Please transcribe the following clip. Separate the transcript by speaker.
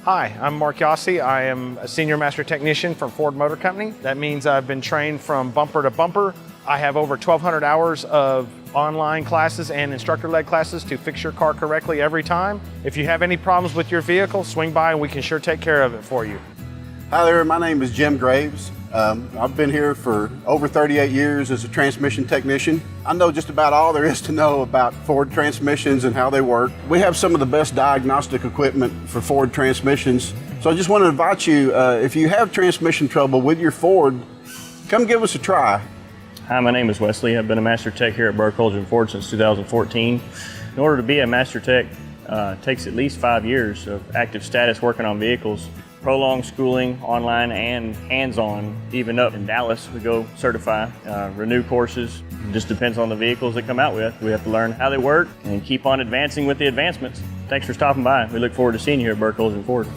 Speaker 1: Hi, I'm Mark Yossi. I am a Senior Master Technician from Ford Motor Company. That means I've been trained from bumper to bumper. I have over 1,200 hours of online classes and instructor-led classes to fix your car correctly every time. If you have any problems with your vehicle, swing by and we can sure take care of it for you.
Speaker 2: Hi there, my name is Jim Graves. I've been here for over 38 years as a transmission technician. I know just about all there is to know about Ford transmissions and how they work. We have some of the best diagnostic equipment for Ford transmissions. So I just want to invite you, if you have transmission trouble with your Ford, come give us a try.
Speaker 3: Hi, my name is Wesley. I've been a Master Tech here at Burkholder & Ford since 2014. In order to be a Master Tech, it takes at least 5 years of active status working on vehicles. Prolonged schooling, online and hands-on. Even up in Dallas, we go certify, renew courses. It just depends on the vehicles that come out with. We have to learn how they work and keep on advancing with the advancements. Thanks for stopping by. We look forward to seeing you here at Burkholder & Ford.